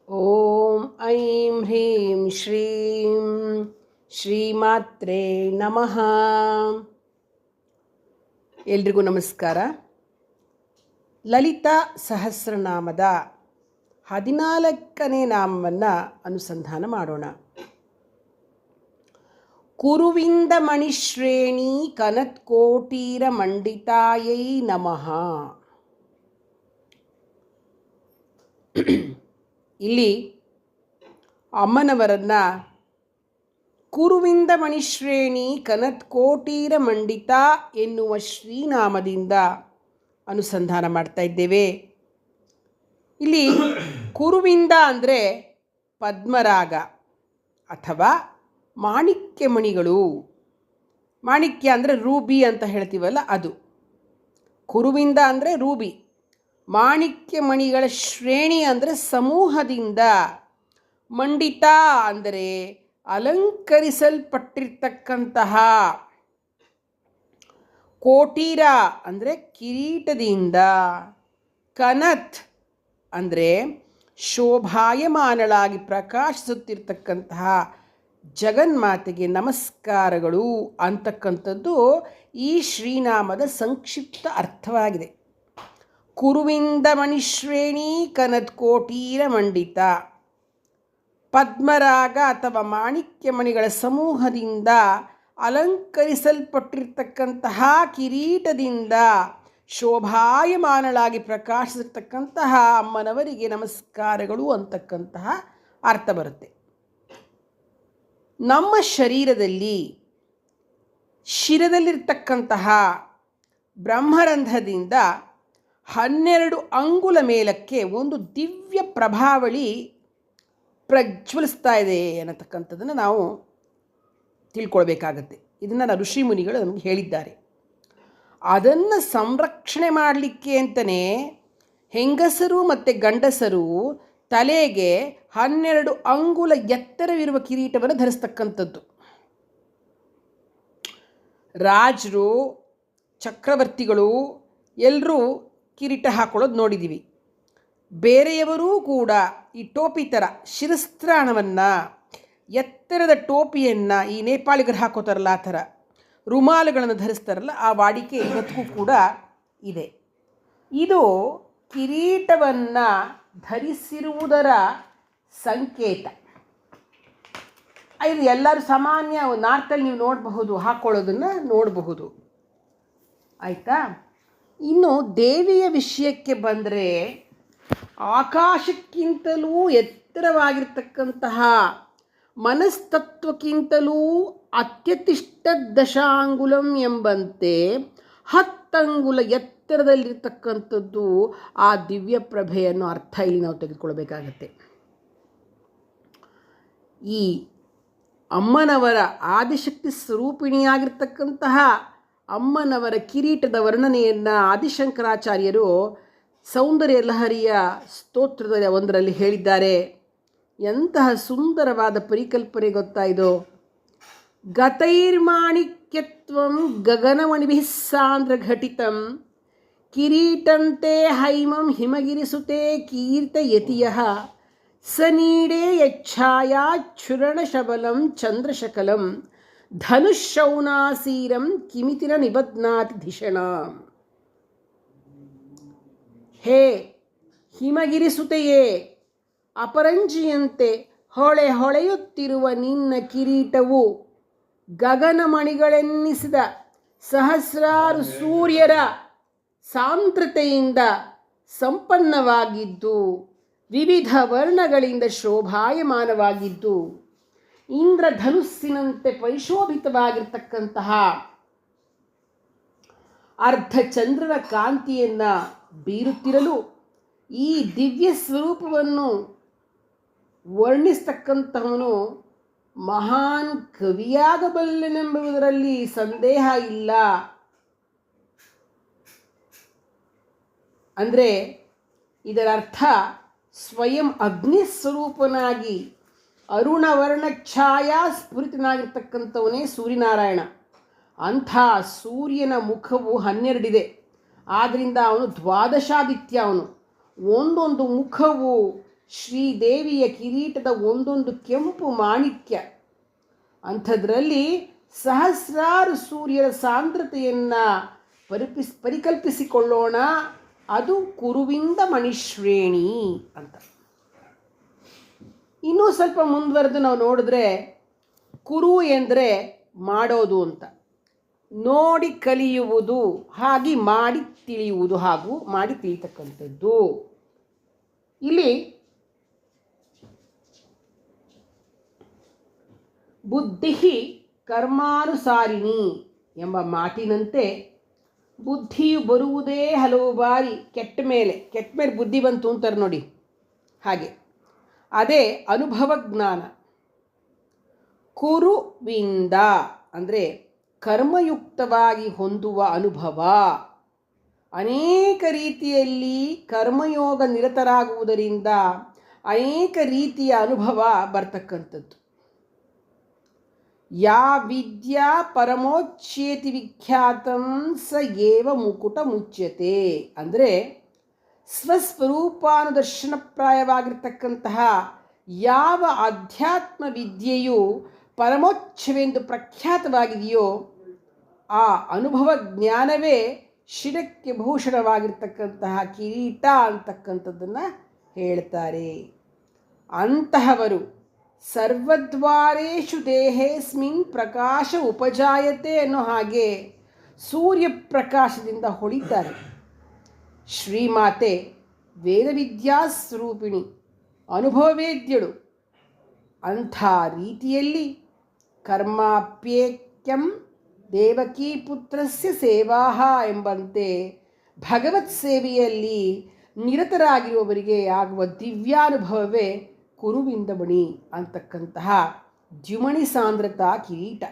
ಓಂ ಐಂ ಹ್ರೀಂ ಶ್ರೀಂ ಶ್ರೀಮಾತ್ರೇ ನಮಃ. ಎಲ್ರಿಗೂ ನಮಸ್ಕಾರ. ಲಲಿತಾ ಸಹಸ್ರನಾಮದ 14ನೇ ನಾಮವನ್ನು ಅನುಸಂಧಾನ ಮಾಡೋಣ. ಕುರುವಿಂದ ಮಣಿಶ್ರೇಣಿ ಕನತ್ಕೋಟೀರ ಮಂಡಿತಾಯೈ ನಮಃ. ಇಲ್ಲಿ ಅಮ್ಮನವರನ್ನು ಕುರುವಿಂದ ಮಣಿಶ್ರೇಣಿ ಕನತ್ಕೋಟೀರ ಮಂಡಿತ ಎನ್ನುವ ಶ್ರೀನಾಮದಿಂದ ಅನುಸಂಧಾನ ಮಾಡ್ತಾ ಇದ್ದೇವೆ. ಇಲ್ಲಿ ಕುರುವಿಂದ ಅಂದರೆ ಪದ್ಮರಾಗ ಅಥವಾ ಮಾಣಿಕ್ಯ ಮಣಿಗಳು. ಮಾಣಿಕ್ಯ ಅಂದರೆ ರೂಬಿ ಅಂತ ಹೇಳ್ತೀವಲ್ಲ ಅದು. ಕುರುವಿಂದ ಅಂದರೆ ರೂಬಿ. ಮಾಣಿಕ್ಯ ಮಣಿಗಳ ಶ್ರೇಣಿ ಅಂದರೆ ಸಮೂಹದಿಂದ. ಮಂಡಿತ ಅಂದರೆ ಅಲಂಕರಿಸಲ್ಪಟ್ಟಿರ್ತಕ್ಕಂತಹ. ಕೋಟೀರ ಅಂದರೆ ಕಿರೀಟದಿಂದ. ಕನತ್ ಅಂದರೆ ಶೋಭಾಯಮಾನಳಾಗಿ ಪ್ರಕಾಶಿಸುತ್ತಿರ್ತಕ್ಕಂತಹ ಜಗನ್ಮಾತೆಗೆ ನಮಸ್ಕಾರಗಳು ಅಂತಕ್ಕಂಥದ್ದು ಈ ಶ್ರೀನಾಮದ ಸಂಕ್ಷಿಪ್ತ ಅರ್ಥವಾಗಿದೆ. ಕುರುವಿಂದ ಮಣಿಶ್ರೇಣಿ ಕನತ್ಕೋಟೀರ ಮಂಡಿತ. ಪದ್ಮರಾಗ ಅಥವಾ ಮಾಣಿಕ್ಯ ಮಣಿಗಳ ಸಮೂಹದಿಂದ ಅಲಂಕರಿಸಲ್ಪಟ್ಟಿರ್ತಕ್ಕಂತಹ ಕಿರೀಟದಿಂದ ಶೋಭಾಯಮಾನಳಾಗಿ ಪ್ರಕಾಶಿಸಿರ್ತಕ್ಕಂತಹ ಅಮ್ಮನವರಿಗೆ ನಮಸ್ಕಾರಗಳು ಅಂತಕ್ಕಂತಹ ಅರ್ಥ ಬರುತ್ತೆ. ನಮ್ಮ ಶರೀರದಲ್ಲಿ ಶಿರದಲ್ಲಿರ್ತಕ್ಕಂತಹ ಬ್ರಹ್ಮರಂಧ್ರದಿಂದ 12 ಅಂಗುಲ ಮೇಲಕ್ಕೆ ಒಂದು ದಿವ್ಯ ಪ್ರಭಾವಳಿ ಪ್ರಜ್ವಲಿಸ್ತಾ ಇದೆ ಅನ್ನತಕ್ಕಂಥದ್ದನ್ನು ನಾವು ತಿಳ್ಕೊಳ್ಬೇಕಾಗತ್ತೆ. ಇದನ್ನು ಋಷಿ ಮುನಿಗಳು ನಮಗೆ ಹೇಳಿದ್ದಾರೆ. ಅದನ್ನು ಸಂರಕ್ಷಣೆ ಮಾಡಲಿಕ್ಕೆ ಅಂತಲೇ ಹೆಂಗಸರು ಮತ್ತು ಗಂಡಸರು ತಲೆಗೆ 12 ಅಂಗುಲ ಎತ್ತರವಿರುವ ಕಿರೀಟವನ್ನು ಧರಿಸ್ತಕ್ಕಂಥದ್ದು. ರಾಜರು, ಚಕ್ರವರ್ತಿಗಳು ಎಲ್ಲರೂ ಕಿರೀಟ ಹಾಕೊಳ್ಳೋದು ನೋಡಿದ್ದೀವಿ. ಬೇರೆಯವರೂ ಕೂಡ ಈ ಟೋಪಿ ಥರ ಶಿರಸ್ತ್ರಾಣವನ್ನು, ಎತ್ತರದ ಟೋಪಿಯನ್ನು ಈ ನೇಪಾಳಿಗರು ಹಾಕೋತಾರಲ್ಲ ಆ ಥರ ರುಮಾಲುಗಳನ್ನು ಧರಿಸ್ತಾರಲ್ಲ, ಆ ವಾಡಿಕೆ ಇವತ್ತಿಗೂ ಕೂಡ ಇದೆ. ಇದು ಕಿರೀಟವನ್ನು ಧರಿಸಿರುವುದರ ಸಂಕೇತ. ಇದು ಎಲ್ಲರೂ ಸಾಮಾನ್ಯ ನಾರ್ತಲ್ಲಿ ನೀವು ನೋಡಬಹುದು, ಹಾಕ್ಕೊಳ್ಳೋದನ್ನು ನೋಡಬಹುದು. ಆಯಿತಾ? ಇನ್ನು ದೇವಿಯ ವಿಷಯಕ್ಕೆ ಬಂದರೆ ಆಕಾಶಕ್ಕಿಂತಲೂ ಎತ್ತರವಾಗಿರ್ತಕ್ಕಂತಹ, ಮನಸ್ತತ್ವಕ್ಕಿಂತಲೂ ಅತ್ಯತಿಷ್ಠ ದಶಾಂಗುಲಂ ಎಂಬಂತೆ 10 ಅಂಗುಲ ಎತ್ತರದಲ್ಲಿರ್ತಕ್ಕಂಥದ್ದು ಆ ದಿವ್ಯ ಪ್ರಭೆಯನ್ನು ಅರ್ಥ ಇಲ್ಲಿ ನಾವು ತೆಗೆದುಕೊಳ್ಬೇಕಾಗತ್ತೆ. ಈ ಅಮ್ಮನವರ ಆದಿಶಕ್ತಿ ಸ್ವರೂಪಿಣಿಯಾಗಿರ್ತಕ್ಕಂತಹ ಅಮ್ಮನವರ ಕಿರೀಟದ ವರ್ಣನೆಯನ್ನು ಆದಿಶಂಕರಾಚಾರ್ಯರು ಸೌಂದರ್ಯ ಲಹರಿಯ ಸ್ತೋತ್ರದ ಒಂದರಲ್ಲಿ ಹೇಳಿದ್ದಾರೆ. ಎಂತಹ ಸುಂದರವಾದ ಪರಿಕಲ್ಪನೆ ಗೊತ್ತಾ ಇದು. ಗತೈರ್ಮಾಣಿಕ್ಯತ್ವಂ ಗಗನಮಣಿಭಿಃ ಸಾಂದ್ರ ಘಟಿತಂ ಕಿರೀಟಂತೆ ಹೈಮಂ ಹಿಮಗಿರಿಸುತೆ ಕೀರ್ತಯತಿಯಃ ಸನೀಡೇ ಯಚ್ಛಾಯಾ ಚುರಣಶಬಲಂ ಚಂದ್ರಶಕಲಂ ಧನುಷೌನಾಸೀರಂ ಕಿಮಿತಿನ ನಿಬಧ್ನಾತಿ ಧಿಷಣ. ಹೇ ಹಿಮಗಿರಿಸುತೆಯೇ, ಅಪರಂಜಿಯಂತೆ ಹೊಳೆಯುತ್ತಿರುವ ನಿನ್ನ ಕಿರೀಟವು ಗಗನಮಣಿಗಳೆನ್ನಿಸಿದ ಸಹಸ್ರಾರು ಸೂರ್ಯರ ಸಾಂದ್ರತೆಯಿಂದ ಸಂಪನ್ನವಾಗಿದ್ದು ವಿವಿಧ ವರ್ಣಗಳಿಂದ ಶೋಭಾಯಮಾನವಾಗಿದ್ದು ಇಂದ್ರಧನುಸ್ಸಿನಂತೆ ಪರಿಶೋಭಿತವಾಗಿರ್ತಕ್ಕಂತಹ ಅರ್ಧಚಂದ್ರನ ಕಾಂತಿಯನ್ನು ಬೀರುತ್ತಿರಲು ಈ ದಿವ್ಯ ಸ್ವರೂಪವನ್ನು ವರ್ಣಿಸ್ತಕ್ಕಂತಹವನು ಮಹಾನ್ ಕವಿಯಾಗಬಲ್ಲನೆಂಬುದರಲ್ಲಿ ಸಂದೇಹ ಇಲ್ಲ. ಅಂದರೆ ಇದರ ಅರ್ಥ ಸ್ವಯಂ ಅಗ್ನಿಸ್ವರೂಪನಾಗಿ ಅರುಣವರ್ಣ ಛಾಯಾ ಸ್ಫುರಿತನಾಗಿರ್ತಕ್ಕಂಥವನೇ ಸೂರ್ಯನಾರಾಯಣ. ಅಂಥ ಸೂರ್ಯನ ಮುಖವು 12 ಇದೆ. ಆದ್ದರಿಂದ ಅವನು ದ್ವಾದಶಾದಿತ್ಯ. ಅವನು ಒಂದೊಂದು ಮುಖವು ಶ್ರೀದೇವಿಯ ಕಿರೀಟದ ಒಂದೊಂದು ಕೆಂಪು ಮಾಣಿಕ್ಯ. ಅಂಥದ್ರಲ್ಲಿ ಸಹಸ್ರಾರು ಸೂರ್ಯರ ಸಾಂದ್ರತೆಯನ್ನು ಪರಿಕಲ್ಪಿಸಿಕೊಳ್ಳೋಣ. ಅದು ಕುರುವಿಂದ ಮಣಿಶ್ರೇಣಿ ಅಂತ. ಇನ್ನೂ ಸ್ವಲ್ಪ ಮುಂದುವರೆದು ನಾವು ನೋಡಿದ್ರೆ ಕುರು ಎಂದರೆ ಮಾಡೋದು ಅಂತ, ನೋಡಿ ಕಲಿಯುವುದು, ಹಾಗೆ ಮಾಡಿ ತಿಳಿಯುವುದು, ಹಾಗೂ ಮಾಡಿ ತಿಳಿತಕ್ಕಂಥದ್ದು. ಇಲ್ಲಿ ಬುದ್ಧಿ ಕರ್ಮಾನುಸಾರಿಣಿ ಎಂಬ ಮಾತಿನಂತೆ ಬುದ್ಧಿಯು ಬರುವುದೇ ಹಲವು ಬಾರಿ ಕೆಟ್ಟ ಮೇಲೆ ಬುದ್ಧಿ ಬಂತು ಅಂತಾರೆ ನೋಡಿ, ಹಾಗೆ ಅದೇ ಅನುಭವ ಜ್ಞಾನ. ಕುರುವಿಂದ ಅಂದರೆ ಕರ್ಮಯುಕ್ತವಾಗಿ ಹೊಂದುವ ಅನುಭವ. ಅನೇಕ ರೀತಿಯಲ್ಲಿ ಕರ್ಮಯೋಗ ನಿರತರಾಗುವುದರಿಂದ ಅನೇಕ ರೀತಿಯ ಅನುಭವ ಬರ್ತಕ್ಕಂಥದ್ದು. ಯಾ ವಿದ್ಯಾ ಪರಮೋಚ್ಯೇತಿ ವಿಖ್ಯಾತಂ ಸ ಏವ ಮುಕುಟ ಮುಚ್ಯತೆ. ಅಂದರೆ ಸ್ವಸ್ವರೂಪಾನುದರ್ಶನಪ್ರಾಯವಾಗಿರ್ತಕ್ಕಂತಹ ಯಾವ ಅಧ್ಯಾತ್ಮ ವಿದ್ಯೆಯು ಪರಮೋಚ್ಛವೆಂದು ಪ್ರಖ್ಯಾತವಾಗಿದೆಯೋ ಆ ಅನುಭವ ಜ್ಞಾನವೇ ಶಿರಕ್ಕೆ ಭೂಷಣವಾಗಿರ್ತಕ್ಕಂತಹ ಕಿರೀಟ ಅಂತಕ್ಕಂಥದ್ದನ್ನು ಹೇಳ್ತಾರೆ. ಅಂತಹವರು ಸರ್ವದ್ವಾರೇಷು ದೇಹೇಸ್ಮಿನ್ ಪ್ರಕಾಶ ಉಪಜಾಯತೆ ಅನ್ನೋ ಹಾಗೆ ಸೂರ್ಯಪ್ರಕಾಶದಿಂದ ಹೊಳಿತಾರೆ. ಶ್ರೀಮಾತೆ ವೇದವಿದ್ಯಾ ಸ್ವರೂಪಿಣಿ, ಅನುಭವವೇದ್ಯಳು. ಅಂಥ ರೀತಿಯಲ್ಲಿ ಕರ್ಮಾಪ್ಯೇಕ್ಯಂ ದೇವಕೀ ಪುತ್ರಸ್ಯ ಸೇವಾಹ ಎಂಬಂತೆ ಭಗವತ್ ಸೇವೆಯಲ್ಲಿ ನಿರತರಾಗಿರುವವರಿಗೆ ಆಗುವ ದಿವ್ಯಾನುಭವವೇ ಕುರುವಿಂದಮಣಿ ಅಂತಕ್ಕಂತಹ ದ್ಯುಮಣಿ ಸಾಂದ್ರತಾ ಕಿರೀಟ.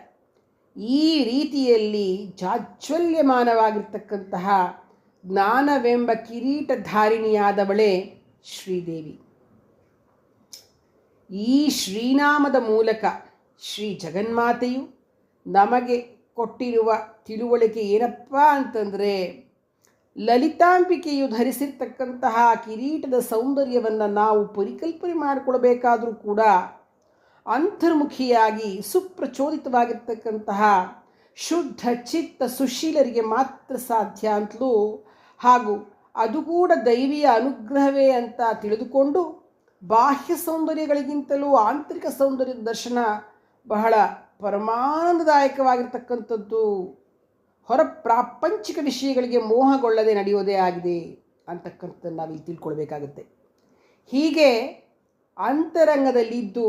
ಈ ರೀತಿಯಲ್ಲಿ ಜಾಜ್ವಲ್ಯಮಾನವಾಗಿರ್ತಕ್ಕಂತಹ ಜ್ಞಾನವೆಂಬ ಕಿರೀಟಧಾರಿಣಿಯಾದವಳೇ ಶ್ರೀದೇವಿ. ಈ ಶ್ರೀನಾಮದ ಮೂಲಕ ಶ್ರೀ ಜಗನ್ಮಾತೆಯು ನಮಗೆ ಕೊಟ್ಟಿರುವ ತಿಳುವಳಿಕೆ ಏನಪ್ಪ ಅಂತಂದರೆ, ಲಲಿತಾಂಬಿಕೆಯು ಧರಿಸಿರ್ತಕ್ಕಂತಹ ಕಿರೀಟದ ಸೌಂದರ್ಯವನ್ನು ನಾವು ಪರಿಕಲ್ಪನೆ ಮಾಡಿಕೊಳ್ಬೇಕಾದರೂ ಕೂಡ ಅಂತರ್ಮುಖಿಯಾಗಿ ಸುಪ್ರಚೋದಿತವಾಗಿರ್ತಕ್ಕಂತಹ ಶುದ್ಧ ಚಿತ್ತ ಸುಶೀಲರಿಗೆ ಮಾತ್ರ ಸಾಧ್ಯ ಅಂತಲೂ, ಹಾಗೂ ಅದು ಕೂಡ ದೈವಿಯ ಅನುಗ್ರಹವೇ ಅಂತ ತಿಳಿದುಕೊಂಡು ಬಾಹ್ಯ ಸೌಂದರ್ಯಗಳಿಗಿಂತಲೂ ಆಂತರಿಕ ಸೌಂದರ್ಯದ ದರ್ಶನ ಬಹಳ ಪರಮಾನಂದದಾಯಕವಾಗಿರ್ತಕ್ಕಂಥದ್ದು. ಹೊರ ಪ್ರಾಪಂಚಿಕ ವಿಷಯಗಳಿಗೆ ಮೋಹಗೊಳ್ಳದೆ ನಡೆಯೋದೇ ಆಗಿದೆ ಅಂತಕ್ಕಂಥದ್ದನ್ನು ನಾವಿಲ್ಲಿ ತಿಳ್ಕೊಳ್ಬೇಕಾಗುತ್ತೆ. ಹೀಗೆ ಅಂತರಂಗದಲ್ಲಿದ್ದು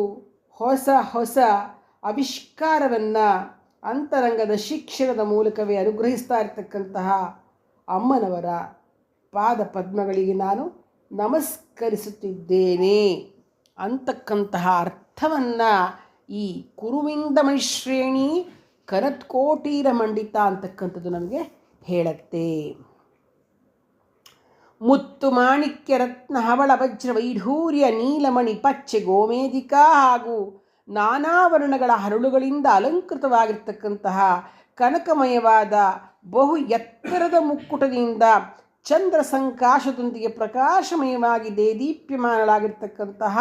ಹೊಸ ಹೊಸ ಆವಿಷ್ಕಾರವನ್ನು ಅಂತರಂಗದ ಶಿಕ್ಷಣದ ಮೂಲಕವೇ ಅನುಗ್ರಹಿಸ್ತಾ ಇರತಕ್ಕಂತಹ ಅಮ್ಮನವರ ಪಾದ ಪದ್ಮಗಳಿಗೆ ನಾನು ನಮಸ್ಕರಿಸುತ್ತಿದ್ದೇನೆ ಅಂತಕ್ಕಂತಹ ಅರ್ಥವನ್ನು ಈ ಕುರುವಿಂದ ಮಣಿಶ್ರೇಣಿ ಕರತ್ಕೋಟೀರ ಮಂಡಿತ ಅಂತಕ್ಕಂಥದ್ದು ನಮಗೆ ಹೇಳುತ್ತೆ. ಮುತ್ತು ಮಾಣಿಕ್ಯ ರತ್ನ ಹವಳ ವಜ್ರ ವೈಢೂರ್ಯ ನೀಲಮಣಿ ಪಚ್ಚೆ ಗೋಮೇಧಿಕ ಹಾಗೂ ನಾನಾ ವರ್ಣಗಳ ಹರಳುಗಳಿಂದ ಅಲಂಕೃತವಾಗಿರ್ತಕ್ಕಂತಹ ಕನಕಮಯವಾದ ಬಹು ಎತ್ತರದ ಮುಕ್ಕುಟದಿಂದ ಚಂದ್ರ ಸಂಕಾಶದೊಂದಿಗೆ ಪ್ರಕಾಶಮಯವಾಗಿ ದೇದೀಪ್ಯಮಾನಳಾಗಿರ್ತಕ್ಕಂತಹ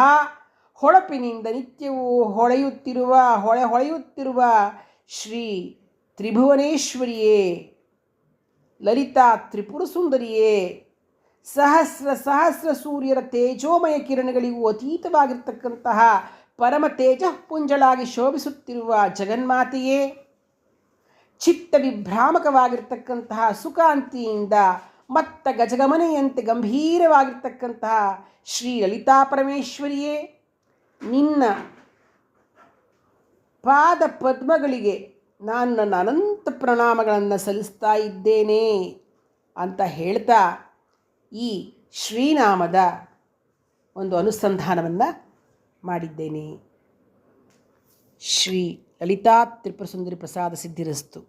ಹೊಳಪಿನಿಂದ ನಿತ್ಯವೂ ಹೊಳೆಯುತ್ತಿರುವ ಶ್ರೀ ತ್ರಿಭುವನೇಶ್ವರಿಯೇ, ಲಲಿತಾ ತ್ರಿಪುರ ಸುಂದರಿಯೇ, ಸಹಸ್ರ ಸೂರ್ಯರ ತೇಜೋಮಯ ಕಿರಣಗಳಿಗೂ ಅತೀತವಾಗಿರ್ತಕ್ಕಂತಹ ಪರಮ ತೇಜಃಪುಂಜಳಾಗಿ ಶೋಭಿಸುತ್ತಿರುವ ಜಗನ್ಮಾತೆಯೇ, ಚಿತ್ತ ವಿಭ್ರಾಮಕವಾಗಿರ್ತಕ್ಕಂತಹ ಸುಕಾಂತಿಯಿಂದ ಮತ್ತ ಗಜಗಮನೆಯಂತೆ ಗಂಭೀರವಾಗಿರ್ತಕ್ಕಂತಹ ಶ್ರೀ ಲಲಿತಾ ಪರಮೇಶ್ವರಿಯೇ, ನಿನ್ನ ಪಾದ ಪದ್ಮಗಳಿಗೆ ನಾನು ನನ್ನ ಅನಂತ ಪ್ರಣಾಮಗಳನ್ನು ಸಲ್ಲಿಸ್ತಾ ಇದ್ದೇನೆ ಅಂತ ಹೇಳ್ತಾ ಈ ಶ್ರೀನಾಮದ ಒಂದು ಅನುಸಂಧಾನವನ್ನು ಮಾಡಿದ್ದೇನೆ. ಶ್ರೀ ಲಲಿತಾ ತ್ರಿಪುರ ಸುಂದರಿ ಪ್ರಸಾದ ಸಿದ್ಧಿರಸ್ತು.